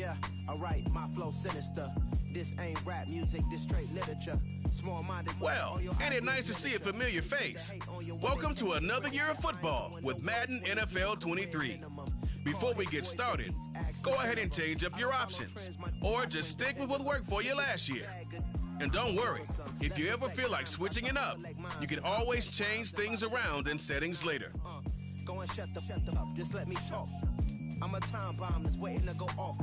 Yeah, alright, my flow sinister. This ain't rap music, this straight literature. Small-minded. Well, ain't it nice to see a familiar face? Welcome to another year of football with Madden NFL 23. Before we get started, go ahead and change up your options, or just stick with what worked for you last year. And don't worry, if you ever feel like switching it up, you can always change things around in settings later. Go and shut the up, just let me talk. I'm a time bomb that's waiting to go off.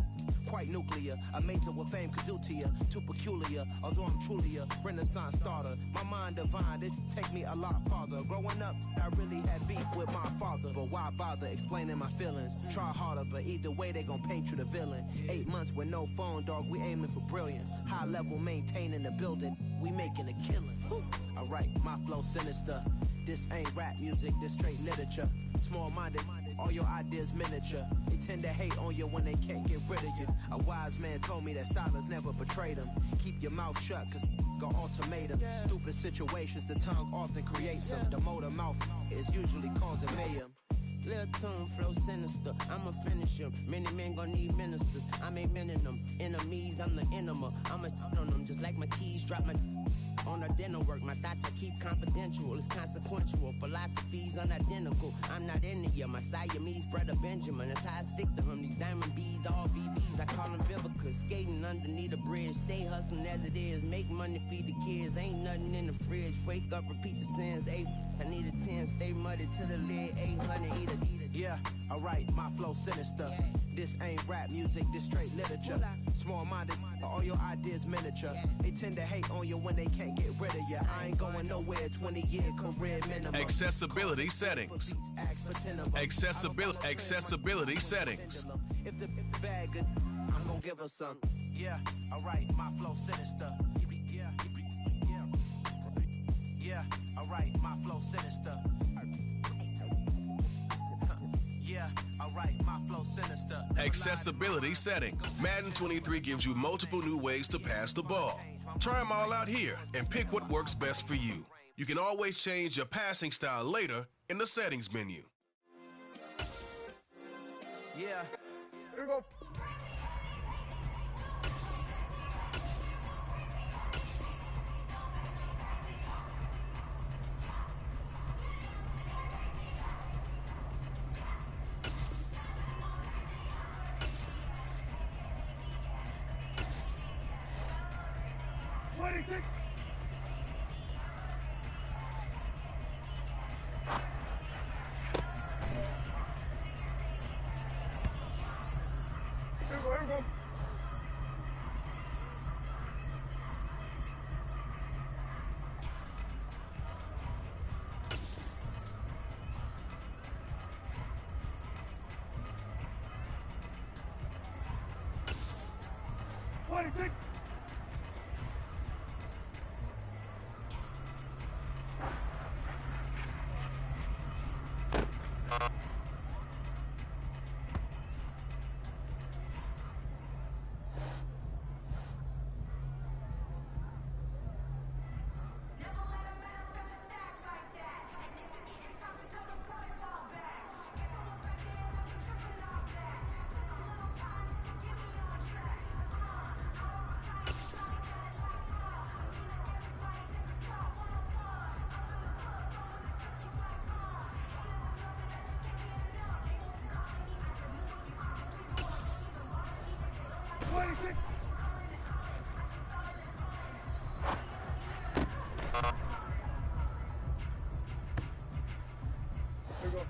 Quite nuclear, amazing what fame could do to you. Too peculiar, although I'm truly a renaissance starter. My mind divine, it take me a lot farther. Growing up, I really had beef with my father. But why bother explaining my feelings? Try harder, but either way they gon' paint you the villain. 8 months with no phone, dog, we aiming for brilliance. High level maintaining the building, we making a killing. Alright, my flow sinister. This ain't rap music, this straight literature. Small-minded, all your ideas miniature. They tend to hate on you when they can't get rid of you. A wise man told me that silence never betrayed him. Keep your mouth shut, cause got ultimatums. Stupid situations, the tongue often creates them. The motor mouth is usually causing mayhem. Lil' tune, flow sinister, I'ma finish him. Many men gon' need ministers, I'm aiming them. Enemies, I'm the enema. I'ma on them, just like my keys, drop my on the dinner work. My thoughts I keep confidential, it's consequential. Philosophies unidentical, I'm not into you. My Siamese brother Benjamin, that's how I stick to him. These diamond bees, all BBs, I call them Vivica. Skating underneath the bridge, stay hustling as it is. Make money, feed the kids, ain't nothing in the fridge. Wake up, repeat the sins, I need a 10, stay muddy to the lid, 800, eat it. Yeah, alright, my flow sinister. This ain't rap music, this straight literature. Small-minded, all your ideas miniature. They tend to hate on you when they can't get rid of you. I ain't going nowhere, 20-year career minimum. Accessibility settings. Accessibility settings. If the bag good, I'm gonna give her some. Yeah, alright, my flow sinister. Yeah, alright, my flow sinister. Yeah, alright, my flow sinister. Accessibility setting. Madden 23 gives you multiple new ways to pass the ball. Try them all out here and pick what works best for you. You can always change your passing style later in the settings menu. Yeah. Here we go. Here we go. 26. Here we go.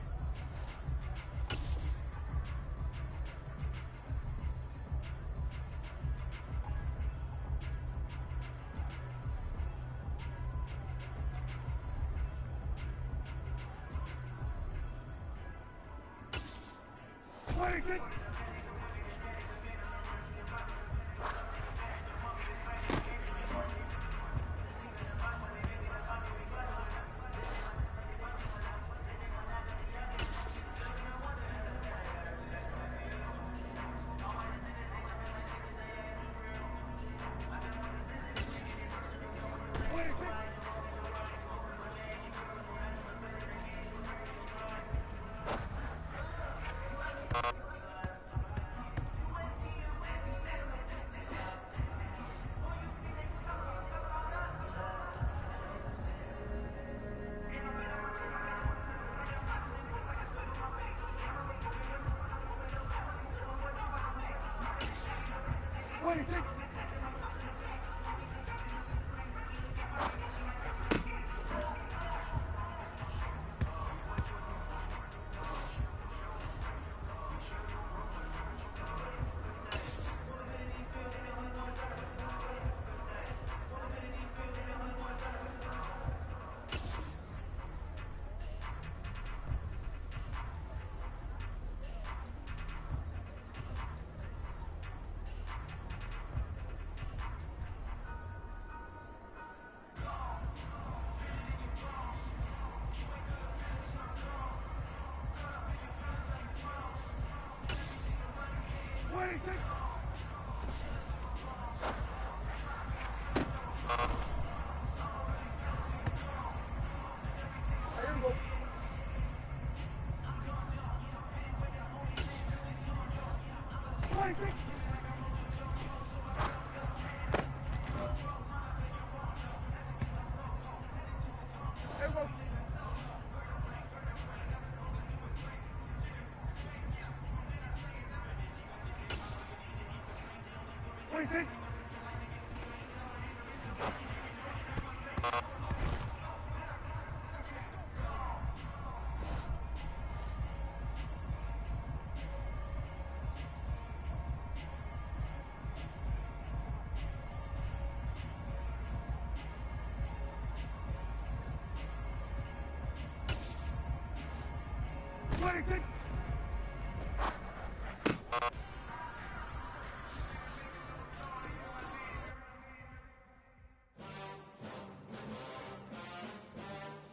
26.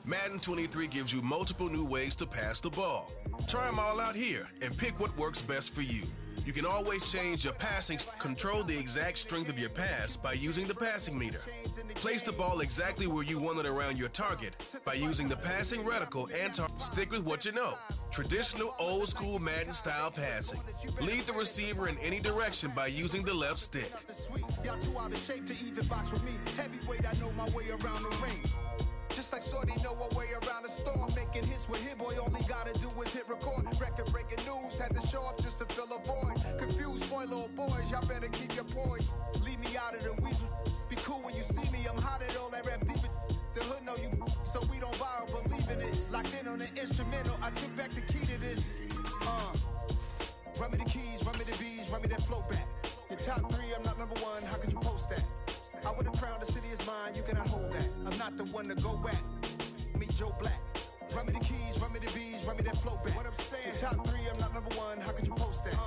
Madden 23 gives you multiple new ways to pass the ball. Try them all out here and pick what works best for you. You can always change your passing, control the exact strength of your pass by using the passing meter. Place the ball exactly where you want it around your target by using the passing reticle and stick with what you know. Traditional old school Madden style passing. Lead the receiver in any direction by using the left stick. Y'all too out of shape to even box with me. Heavyweight, I know my way around the ring. Just like Shorty know her way around the storm. Making hits with Hit Boy, all he gotta do is hit record. Record breaking news, had to show up just to fill a void. Confused boy, little boys, y'all better keep your poise. Leave me out of the weasel. Be cool when you see me, I'm hot at all that rap deep. The hood know you, so we don't borrow, believe in it. Locked in on the instrumental, I took back the key to this. Run me the keys, run me the bees, run me that flow back. Your top three, I'm not number one, how could you post that? I would have crowned the city is mine, you cannot hold that. I'm not the one to go at. Meet Joe Black. Run me the keys, run me the bees, run me that flow back. What I'm saying, your top three, I'm not number one, how could you post that?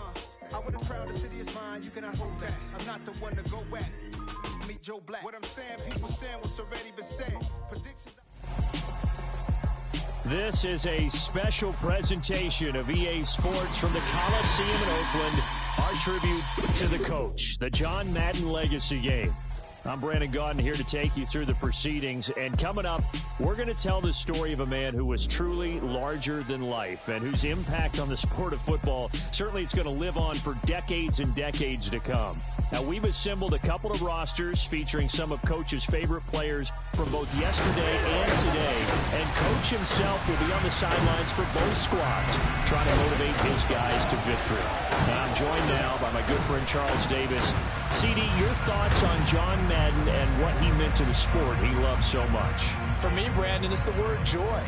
I would have crowned the city is mine, you cannot hold that. I'm not the one to go at. Meet Joe Black. What I'm saying, people saying what's already been said. Predictions. This is a special presentation of EA Sports from the Coliseum in Oakland. Our tribute to the coach, the John Madden Legacy Game. I'm Brandon Gaudin here to take you through the proceedings. And coming up, we're going to tell the story of a man who was truly larger than life and whose impact on the sport of football, certainly it's going to live on for decades and decades to come. Now, we've assembled a couple of rosters featuring some of Coach's favorite players from both yesterday and today. And Coach himself will be on the sidelines for both squads, trying to motivate his guys to victory. And I'm joined now by my good friend Charles Davis. CD, your thoughts on John Madden and what he meant to the sport he loved so much? For me, Brandon, it's the word joy.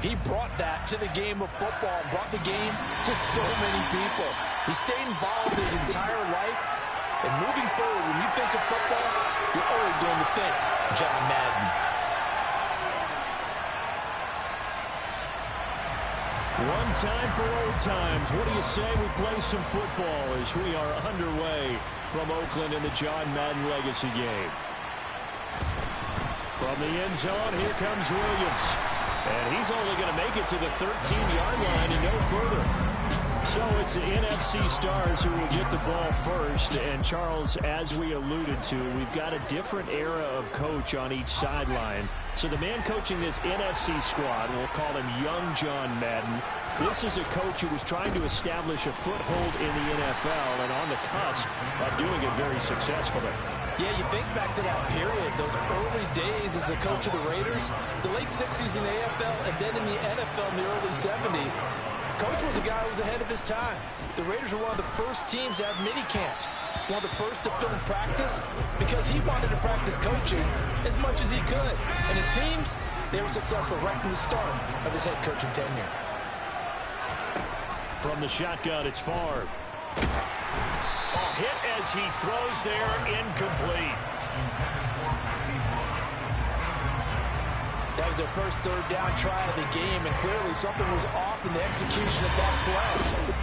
He brought that to the game of football, brought the game to so many people. He stayed involved his entire life. And moving forward, when you think of football, you're always going to think John Madden. One time for old times. What do you say we play some football as we are underway from Oakland in the John Madden Legacy Game. From the end zone, here comes Williams. And he's only going to make it to the 13-yard line and no further. So it's the NFC stars who will get the ball first. And Charles, as we alluded to, we've got a different era of coach on each sideline. So the man coaching this NFC squad, we'll call him Young John Madden. This is a coach who was trying to establish a foothold in the NFL and on the cusp of doing it very successfully. Yeah, you think back to that period, those early days as a coach of the Raiders, the late 60s in the AFL, and then in the NFL in the early 70s. Coach was a guy who was ahead of his time. The Raiders were one of the first teams to have mini camps. one of the first to film practice because he wanted to practice coaching as much as he could. And his teams, they were successful right from the start of his head coaching tenure. From the shotgun, it's Favre. Hit as he throws there, incomplete. That was their first third down try of the game, and clearly something was off in the execution of that play.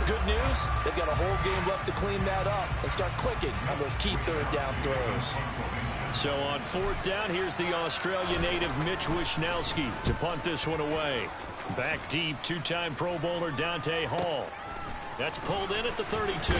Good news, they've got a whole game left to clean that up and start clicking on those key third down throws. So on fourth down, here's the Australia native Mitch Wishnowski to punt this one away. Back deep, two-time Pro Bowler Dante Hall. That's pulled in at the 32.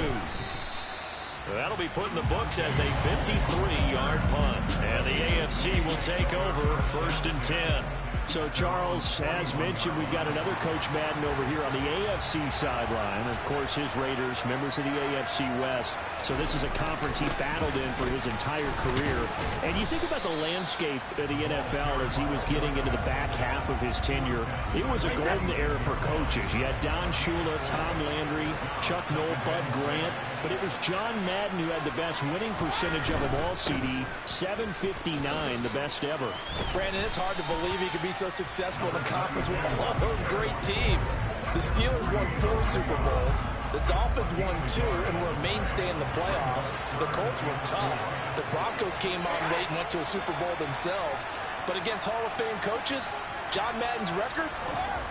That'll be put in the books as a 53-yard punt. And the AFC will take over 1st and 10. So, Charles, as mentioned, we've got another Coach Madden over here on the AFC sideline. Of course, his Raiders, members of the AFC West. So this is a conference he battled in for his entire career. And you think about the landscape of the NFL as he was getting into the back half of his tenure. It was a golden era for coaches. You had Don Shula, Tom Landry, Chuck Noll, Bud Grant. But it was John Madden who had the best winning percentage of them all, CD. 759, the best ever. Brandon, it's hard to believe he could be so successful in the conference with all those great teams. The Steelers won 4 Super Bowls. The Dolphins won 2 and were a mainstay in the playoffs. The Colts were tough. The Broncos came on late and went to a Super Bowl themselves. But against Hall of Fame coaches, John Madden's record,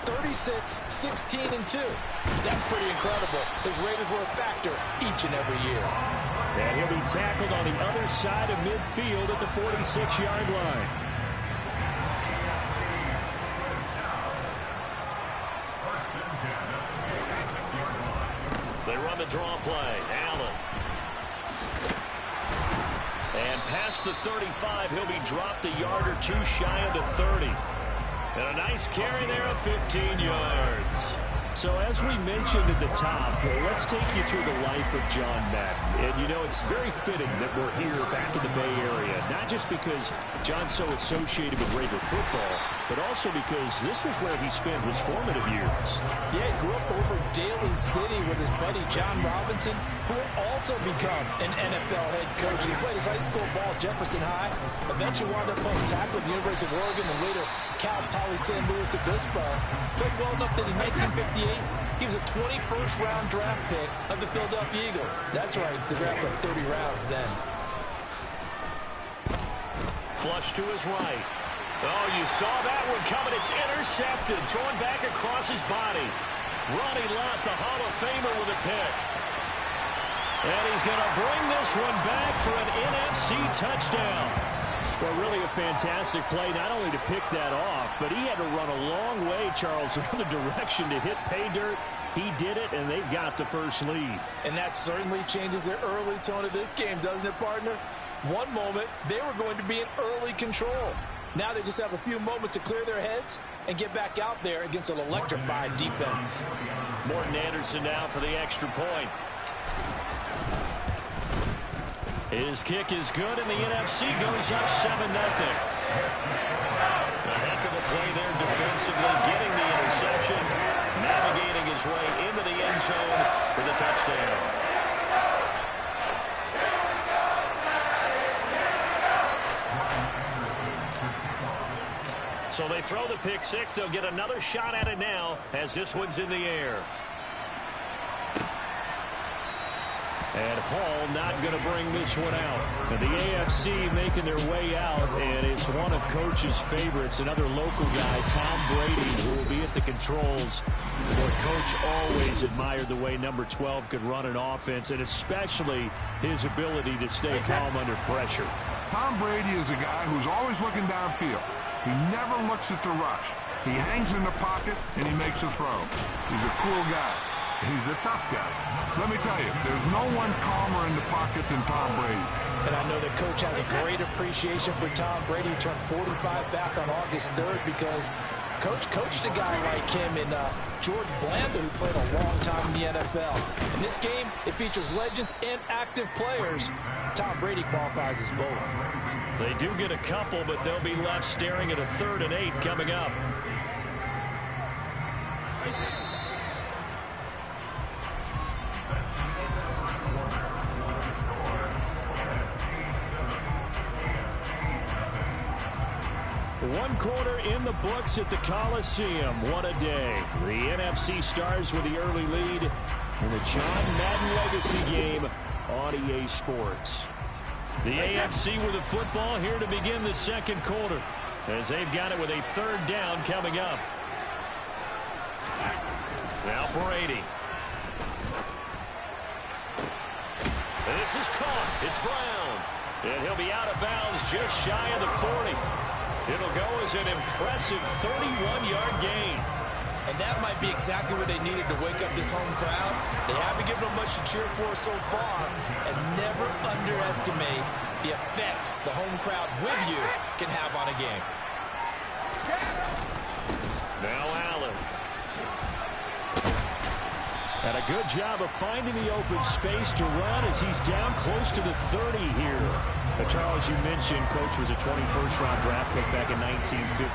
36, 16, and 2. That's pretty incredible. His Raiders were a factor each and every year. And he'll be tackled on the other side of midfield at the 46-yard line. They run the draw play. Allen. And past the 35, he'll be dropped a yard or two shy of the 30. And a nice carry there of 15 yards. So as we mentioned at the top, let's take you through the life of John Madden. And, you know, it's very fitting that we're here back in the Bay Area, not just because John's so associated with Raider football, but also because this was where he spent his formative years. Yeah, he grew up over Daly City with his buddy John Robinson, who would also become an NFL head coach. He played his high school ball at Jefferson High, eventually wound up playing tackle at the University of Oregon, and later Cal Poly San Luis Obispo. Played well enough that in 1958, he was a 21st round draft pick of the Philadelphia Eagles. That's right, the draft of 30 rounds then. Flush to his right. Oh, you saw that one coming. It's intercepted. Throwing back across his body. Ronnie Lott, the Hall of Famer, with a pick. And he's going to bring this one back for an NFC touchdown. Well, really a fantastic play, not only to pick that off, but he had to run a long way, Charles, in the direction to hit pay dirt. He did it, and they've got the first lead. And that certainly changes the early tone of this game, doesn't it, partner? One moment, they were going to be in early control. Now they just have a few moments to clear their heads and get back out there against an electrified defense. Morton Anderson now for the extra point. His kick is good, and the NFC goes up 7-0. A heck of a play there defensively, getting the interception, navigating his way into the end zone for the touchdown. So they throw the pick six. They'll get another shot at it now as this one's in the air. And Hall not going to bring this one out. And the AFC making their way out, and it's one of Coach's favorites, another local guy, Tom Brady, who will be at the controls. Boy, Coach always admired the way number 12 could run an offense, and especially his ability to stay calm under pressure. Tom Brady is a guy who's always looking downfield. He never looks at the rush. He hangs in the pocket, and he makes a throw. He's a cool guy. He's a tough guy. Let me tell you, there's no one calmer in the pocket than Tom Brady. And I know that Coach has a great appreciation for Tom Brady, who turned 45 back on August 3rd, because Coach coached a guy like him in George Blanda, who played a long time in the NFL. In this game, it features legends and active players. Tom Brady qualifies as both. They do get a couple, but they'll be left staring at a 3rd and 8 coming up. One quarter in the books at the Coliseum. What a day. The NFC Stars with the early lead in the John Madden Legacy game on EA Sports. The AFC with the football here to begin the second quarter, as they've got it with a third down coming up. Now Brady. This is caught. It's Brown. And he'll be out of bounds just shy of the 40. It'll go as an impressive 31-yard gain. And that might be exactly what they needed to wake up this home crowd. They haven't given them much to cheer for so far. And never underestimate the effect the home crowd with you can have on a game. Now Allen. And a good job of finding the open space to run as he's down close to the 30 here. Charles, you mentioned Coach was a 21st-round draft pick back in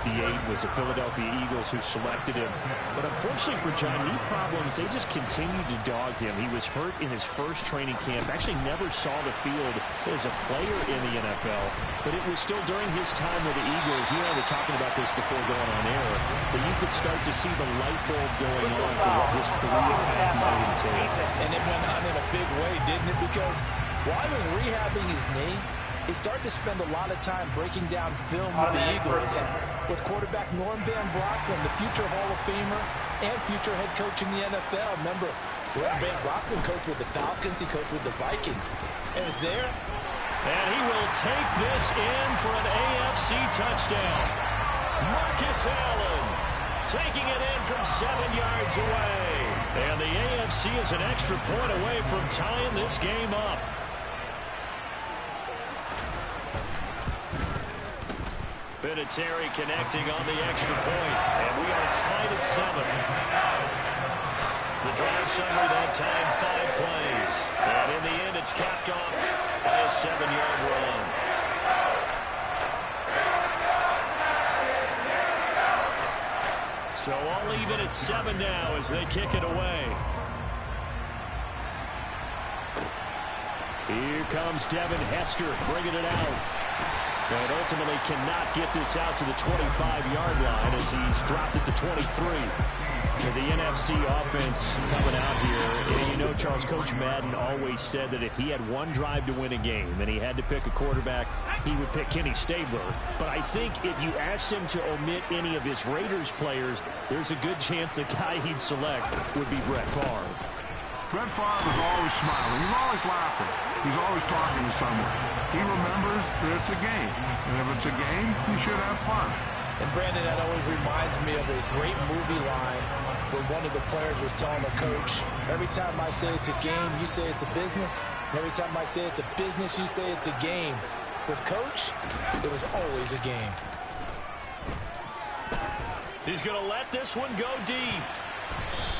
1958. Was the Philadelphia Eagles who selected him. But unfortunately for John, knee problems, they just continued to dog him. He was hurt in his first training camp. Actually never saw the field as a player in the NFL. But it was still during his time with the Eagles. You and I were talking about this before going on air. But you could start to see the light bulb going on for what his career path might entail. And it went on in a big way, didn't it? Because while he was rehabbing his knee, he started to spend a lot of time breaking down film with the Eagles with quarterback Norm Van Brocklin, the future Hall of Famer and future head coach in the NFL. Remember, Norm Van Brocklin coached with the Falcons. He coached with the Vikings. And it's there. And he will take this in for an AFC touchdown. Marcus Allen taking it in from 7 yards away. And the AFC is an extra point away from tying this game up. Vinatieri connecting on the extra point, and we are tied at 7. The drive summary that time, 5 plays. And in the end, it's capped off by a 7-yard run. So I'll leave it at 7 now as they kick it away. Here comes Devin Hester bringing it out. And ultimately cannot get this out to the 25-yard line as he's dropped at the 23. The NFC offense coming out here. And you know, Charles, Coach Madden always said that if he had one drive to win a game and he had to pick a quarterback, he would pick Kenny Stabler. But I think if you asked him to omit any of his Raiders players, there's a good chance the guy he'd select would be Brett Favre. Brett Favre is always smiling. He's always laughing. He's always talking to someone. He remembers that it's a game. And if it's a game, you should have fun. And Brandon, that always reminds me of a great movie line where one of the players was telling the coach, every time I say it's a game, you say it's a business. And every time I say it's a business, you say it's a game. With Coach, it was always a game. He's going to let this one go deep.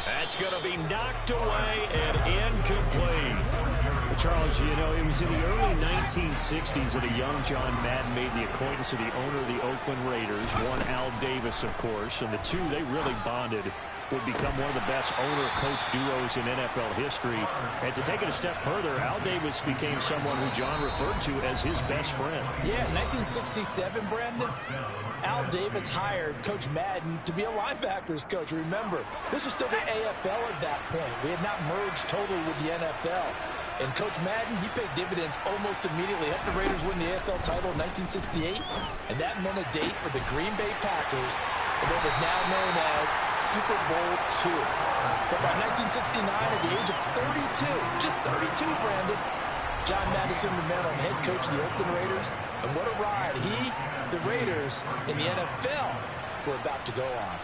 That's going to be knocked away and incomplete. Charles, you know, it was in the early 1960s that a young John Madden made the acquaintance of the owner of the Oakland Raiders, one Al Davis, of course, and the two, they really bonded, would become one of the best owner-coach duos in NFL history. And to take it a step further, Al Davis became someone who John referred to as his best friend. Yeah, 1967, Brandon, Al Davis hired Coach Madden to be a linebackers coach. Remember, this was still the AFL at that point. We had not merged totally with the NFL. And Coach Madden, he paid dividends almost immediately. Helped the Raiders win the AFL title in 1968, and that meant a date for the Green Bay Packers and what was now known as Super Bowl II. But by 1969, at the age of 32, just 32, Brandon, John Madden assumed the mantle of head coach of the Oakland Raiders. And what a ride he, the Raiders, and the NFL were about to go on.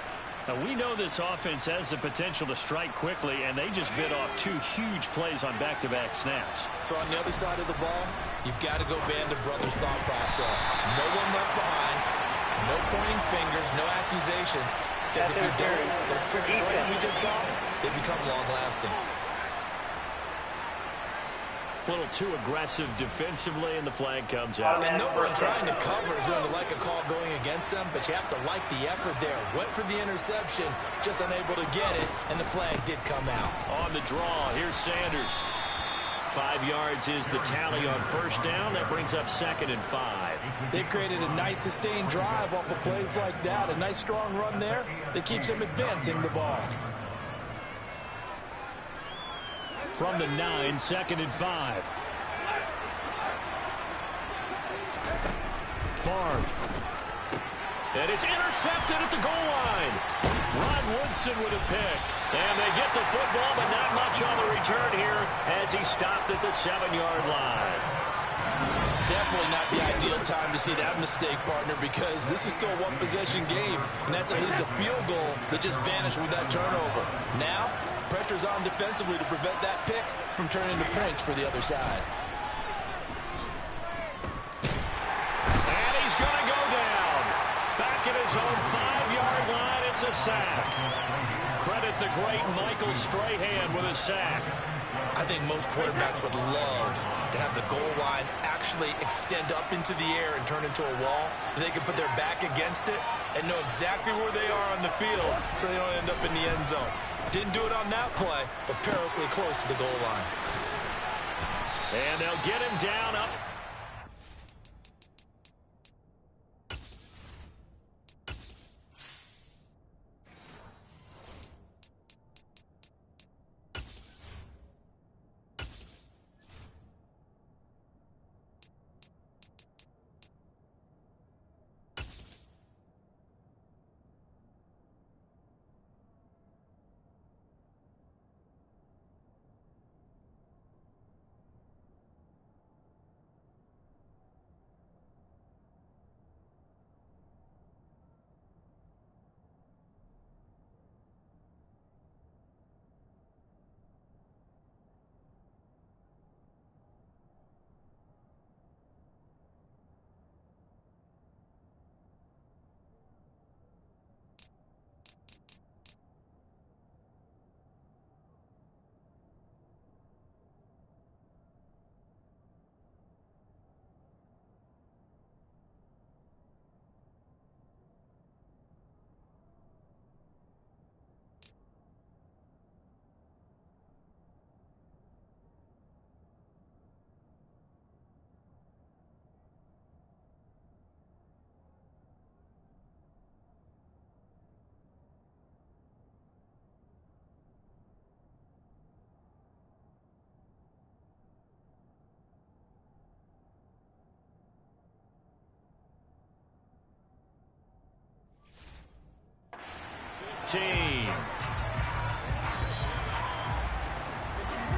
Now, we know this offense has the potential to strike quickly, and they just bit off 2 huge plays on back-to-back snaps. So on the other side of the ball, you've got to go band of brothers thought process. No one left behind, no pointing fingers, no accusations. Because if you don't, those quick strikes we just saw, they become long-lasting. A little too aggressive defensively, and the flag comes out. And no one trying to cover is going to like a call going against them, but you have to like the effort there. Went for the interception, just unable to get it, and the flag did come out. On the draw, here's Sanders. 5 yards is the tally on first down. That brings up 2nd and 5. They created a nice sustained drive off of plays like that. A nice strong run there that keeps them advancing the ball. From the 9, 2nd and 5. Favre. And it's intercepted at the goal line. Ron Woodson with a pick. And they get the football, but not much on the return here as he stopped at the 7-yard line. Definitely not the ideal time to see that mistake, partner, because this is still a one-possession game, and that's at least a field goal that just vanished with that turnover. Now, pressure's on defensively to prevent that pick from turning into points for the other side. And he's going to go down. Back at his own 5-yard line, it's a sack. Credit the great Michael Strahan with a sack. I think most quarterbacks would love to have the goal line actually extend up into the air and turn into a wall. And they can put their back against it and know exactly where they are on the field so they don't end up in the end zone. Didn't do it on that play, but perilously close to the goal line. And they'll get him down up.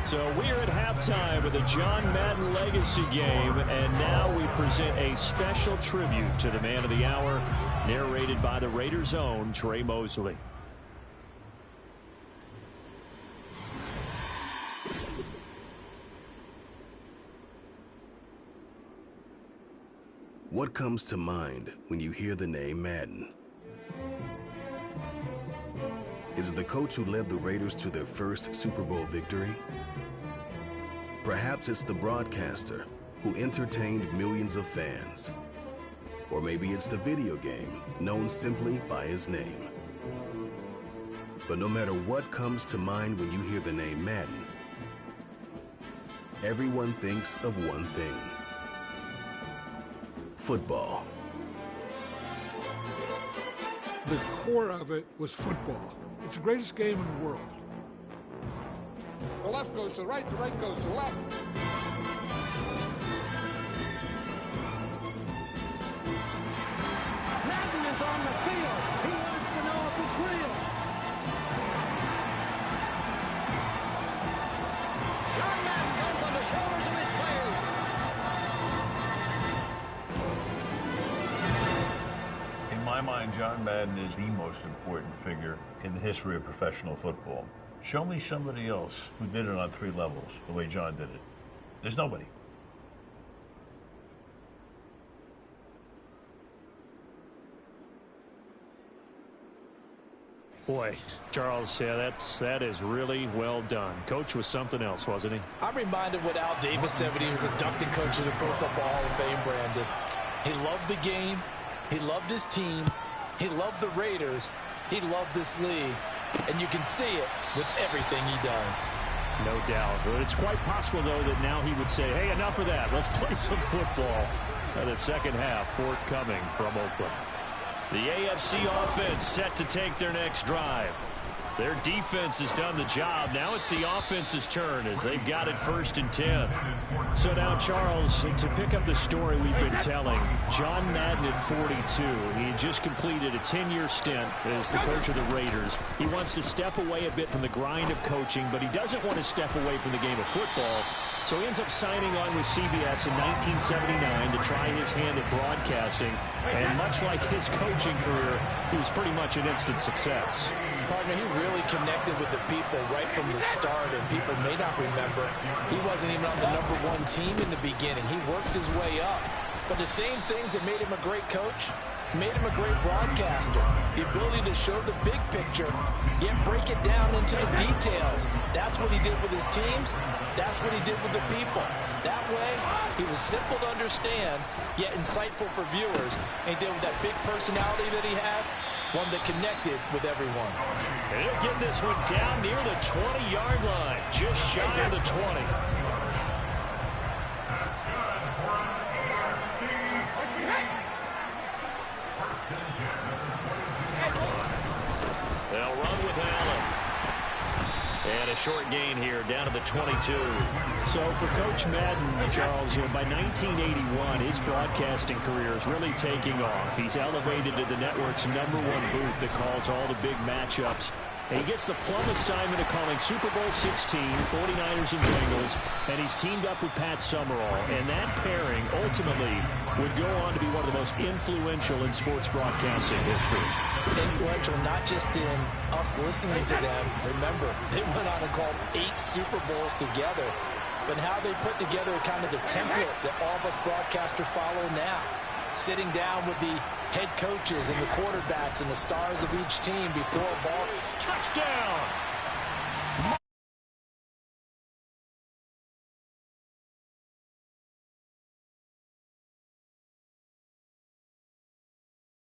So we're at halftime of the John Madden Legacy game, and now we present a special tribute to the man of the hour, narrated by the Raiders' own Trey Mosley. What comes to mind when you hear the name Madden? Is it the coach who led the Raiders to their first Super Bowl victory? Perhaps it's the broadcaster who entertained millions of fans. Or maybe it's the video game known simply by his name. But no matter what comes to mind when you hear the name Madden, everyone thinks of one thing: football. The core of it was football. It's the greatest game in the world. The left goes to the right goes to the left. Madden is on the field. He wants to know if it's real. John Madden goes on the shoulders of his players. In my mind, John Madden is the most important figure in the history of professional football. Show me somebody else who did it on 3 levels the way John did it. There's nobody. Boy, Charles, yeah, that is really well done. Coach was something else, wasn't he? I'm reminded what Al Davis said when he was inducting coach of the Pro Football Hall of Fame, Brandon. He loved the game. He loved his team. He loved the Raiders. He loved this league. And you can see it with everything he does. No doubt. But it's quite possible, though, that now he would say, hey, enough of that. Let's play some football. The second half forthcoming from Oakland. The AFC offense set to take their next drive. Their defense has done the job. Now it's the offense's turn as they've got it 1st and 10. So now, Charles, to pick up the story we've been telling, John Madden at 42. He had just completed a 10-year stint as the coach of the Raiders. He wants to step away a bit from the grind of coaching, but he doesn't want to step away from the game of football. So he ends up signing on with CBS in 1979 to try his hand at broadcasting. And much like his coaching career, he was pretty much an instant success. Partner, he really connected with the people right from the start, and people may not remember he wasn't even on the #1 team in the beginning. He worked his way up. But the same things that made him a great coach made him a great broadcaster. The ability to show the big picture, yet break it down into the details. That's what he did with his teams. That's what he did with the people. That way, he was simple to understand, yet insightful for viewers. And he did with that big personality that he had, one that connected with everyone. And he'll get this one down near the 20-yard line, just shy of the 20. They'll run with Allen. And a short gain here, down to the 22. So for Coach Madden, Charles, by 1981, his broadcasting career is really taking off. He's elevated to the network's #1 booth that calls all the big matchups. And he gets the plum assignment of calling Super Bowl 16, 49ers and Bengals, and he's teamed up with Pat Summerall. And that pairing ultimately would go on to be one of the most influential in sports broadcasting history. Influential not just in us listening to them. Remember, they went on and called 8 Super Bowls together. But how they put together kind of the template that all of us broadcasters follow now. Sitting down with the head coaches and the quarterbacks and the stars of each team before a ball. Touchdown!